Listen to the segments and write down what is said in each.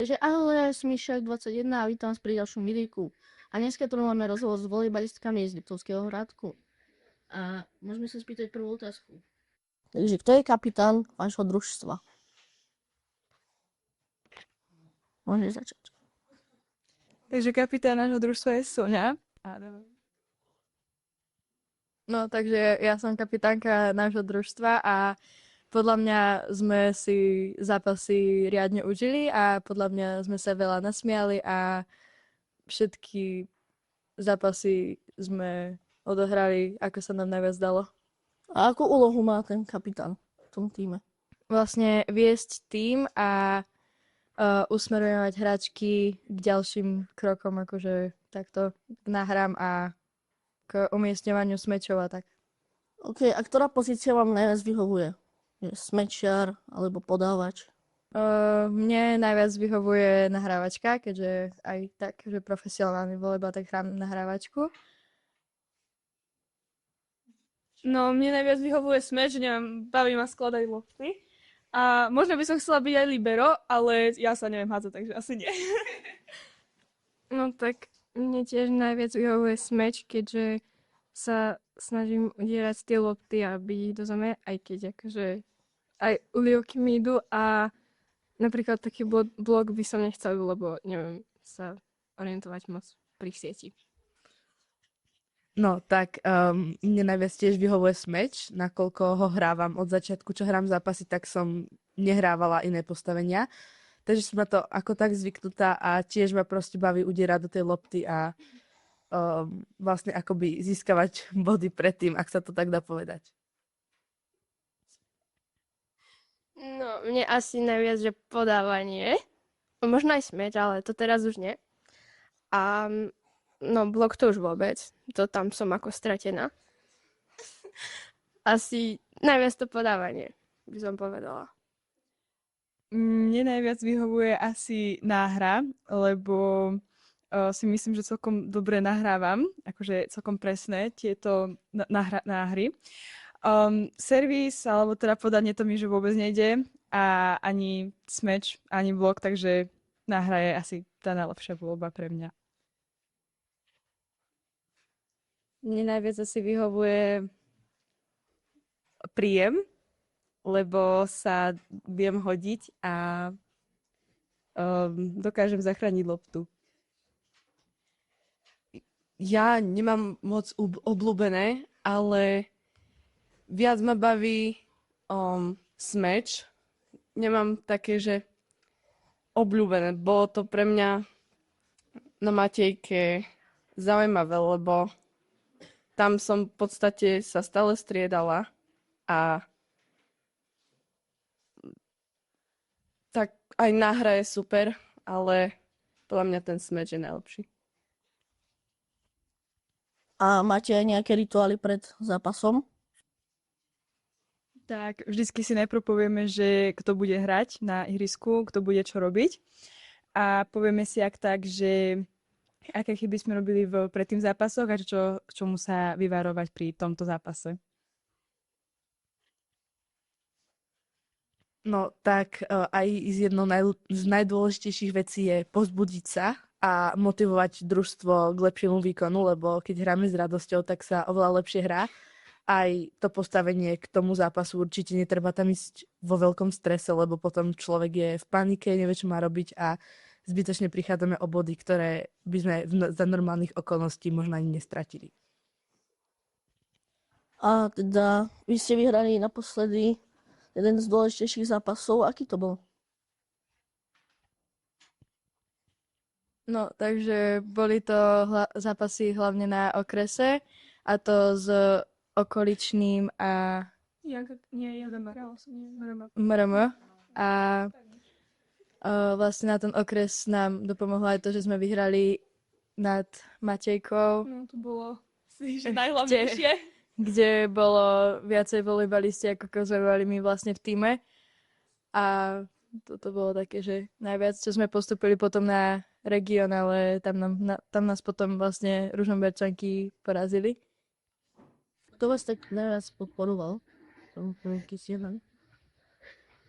Takže ahoj, ja som Mišak 21 a vítam vás pri ďalšom videjku. A dneska tu máme rozhovor s volejbalistkami z Liptovského Hrádku. A môžeme sa spýtať prvú otázku. Takže kto je kapitán vášho družstva? Môžeš začať. Takže kapitán nášho družstva je Soňa. No, takže ja som kapitánka nášho družstva a podľa mňa sme si zápasy riadne užili a podľa mňa sme sa veľa nasmiali a všetky zápasy sme odohrali, ako sa nám najviac dalo. A akú úlohu má ten kapitán v tom týme? Vlastne viesť tým a usmerovať hráčky k ďalším krokom, akože takto k náhrám a k umiestňovaniu smečov a tak. OK, a ktorá pozícia vám najviac vyhovuje? Je smečiar alebo podávač? Mne najviac vyhovuje nahrávačka, keďže aj tak, že profesionálny volejbal, tak hrám nahrávačku. No, mne najviac vyhovuje smeč, neviem, baví ma skladať lopty. A možno by som chcela byť aj libero, ale ja sa neviem hádzať, takže asi nie. No tak mne tiež najviac vyhovuje smeč, keďže sa snažím udierať tie lopty a byť ich do zeme, aj keď akože aj ulievky mi idú a napríklad taký blok by som nechcel, lebo neviem sa orientovať moc pri sieti. No tak mne najviac tiež vyhovuje smeč, nakoľko ho hrávam od začiatku, čo hrám zápasy, tak som nehrávala iné postavenia. Takže som na to ako tak zvyknutá a tiež ma proste baví udierať do tej lopty a vlastne akoby získavať body predtým, ak sa to tak dá povedať. No, mne asi najviac, že podávanie. Možno aj smeč, ale to teraz už nie. A no, blok to už vôbec. To tam som ako stratená. Asi najviac to podávanie, by som povedala. Mne najviac vyhovuje asi náhra, lebo si myslím, že celkom dobre nahrávam, akože celkom presné tieto náhry. Servis, alebo teda podanie to mi že vôbec nejde a ani smeč, ani blok, takže náhra je asi tá najlepšia voľba pre mňa. Mne najviac asi vyhovuje príjem, lebo sa viem hodiť a dokážem zachrániť loptu. Ja nemám moc obľúbené, ale viac ma baví smeč. Nemám také, že obľúbené. Bolo to pre mňa na Matejke zaujímavé, lebo tam som v podstate sa stále striedala a tak aj náhra je super, ale podľa mňa ten smeč je najlepší. A máte aj nejaké rituály pred zápasom? Tak vždycky si najprv povieme, že kto bude hrať na ihrisku, kto bude čo robiť. A povieme si ak tak, že aké chyby sme robili v predtým zápasoch a čomu sa vyvarovať pri tomto zápase. No tak aj jednou z najdôležitejších vecí je povzbudiť sa a motivovať družstvo k lepšiemu výkonu, lebo keď hráme s radosťou, tak sa oveľa lepšie hrá. Aj to postavenie k tomu zápasu určite netreba tam ísť vo veľkom strese, lebo potom človek je v panike, nevie, čo má robiť a zbytočne prichádzame o body, ktoré by sme za normálnych okolností možno ani nestratili. A teda vy ste vyhrali naposledy jeden z dôležitejších zápasov. Aký to bol? No, takže boli to zápasy hlavne na okrese a to s okoličným a MRM. A vlastne na ten okres nám dopomohlo aj to, že sme vyhrali nad Matejkou. No, to bolo si, že najhlavnejšie. Kde bolo viacej volejbalisti, ako sme boli my vlastne v týme. A toto bolo také, že najviac, čo sme postupili potom na región, ale tam nás potom vlastne Ružomberčanky porazili. Kto vás tak najviac podporoval?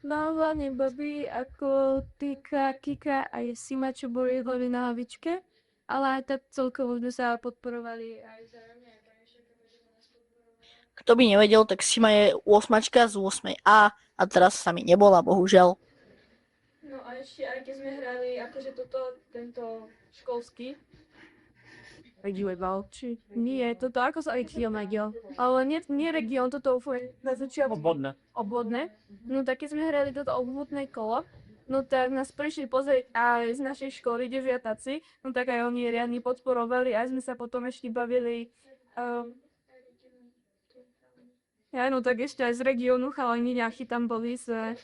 Mám hlavne baby ako Tika, Kika a je Sima, čo boli hlavne na lavičke, ale aj tak celkovo sme sa podporovali aj vzájomne. Kto by nevedel, tak Sima je 8 z 8A a teraz sa mi nebola, bohužiaľ. No a ešte aj keď sme hrali akože tento školský. Regional, či? Nie, toto ako sa regional. Ale nie region, toto úplne na začiatku. Obvodné. No tak keď sme hrali toto obvodné kolo, no tak nás prišli pozrieť aj z našej školy deviatáci, no tak aj oni riadne podporovali, aj sme sa potom ešte bavili. Ja, no tak ešte aj z regiónu chalani nejakí tam boli z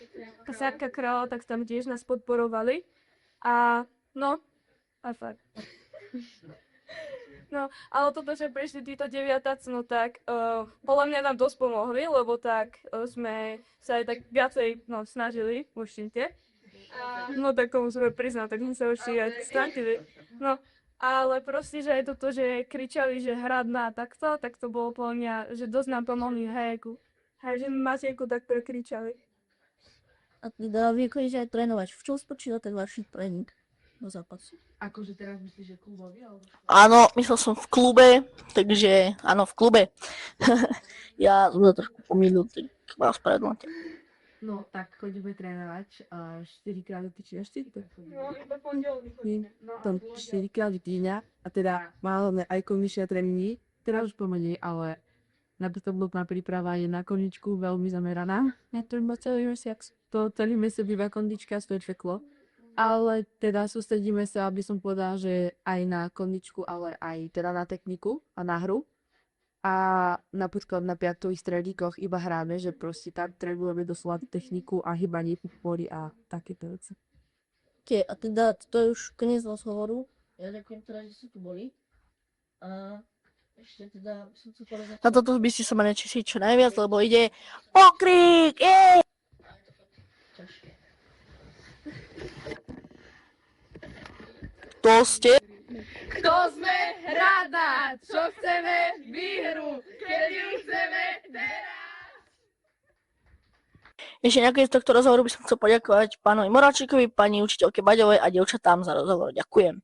Kasárka kráľa, tak tam tiež nás podporovali. A no, a fakt. No, ale toto, že prišli títo deviatáci, no tak podľa mňa nám dosť pomohli, lebo tak sme sa aj tak viacej snažili určite. No tak komu sme priznali, tak sme sa určite aj strátili. No, ale proste, že aj toto, že kričali, že hrať na takto, tak to bolo podľa mňa, že dosť nám pomohli hejku. Hej, že Matejku tak prekričali. A teda vy chodíte aj trénovať. V čom spočíva ten váš tréning do zápasu? Akože teraz myslíš, že klubový? Alebo... Áno, myslel som v klube, takže áno, v klube. Ja som sa trošku pomýlil, tak vás ospravedlňujem. No, tak chodíme trénovať 4-krát do týždňa, 4 to chodíme. No, iba pondelky chodíme. No, Tam 4-krát do týždňa a teda máme aj kondičné tréningy, teraz už pomenej, ale napríklad príprava je na koničku veľmi zameraná. Ja to iba celý mesiac. To celý mesiac býva kondička, stojí feklo. Ale teda sústredíme sa, aby som povedala, že aj na kondičku, ale aj teda na techniku a na hru. A napríklad na piatových stredíkoch iba hráme, že proste tam trénujeme doslova techniku a hýbanie podpory a takéto veci. Okay, a teda to je už koniec rozhovoru. Ja ďakujem teda, že ste tu boli. A ešte teda som sa povedať... Na toto by ste sa mali tešiť čo najviac, lebo ide pokrik! Jej! Ťažké. Kto ste? Kto sme rada, čo chceme výhru, keď ju chceme teraz. Ešte nakoniec tohto rozhovoru by som chcel poďakovať pánovi Moravčíkovi, pani učiteľke Baďovej a dievčatám za rozhovor. Ďakujem.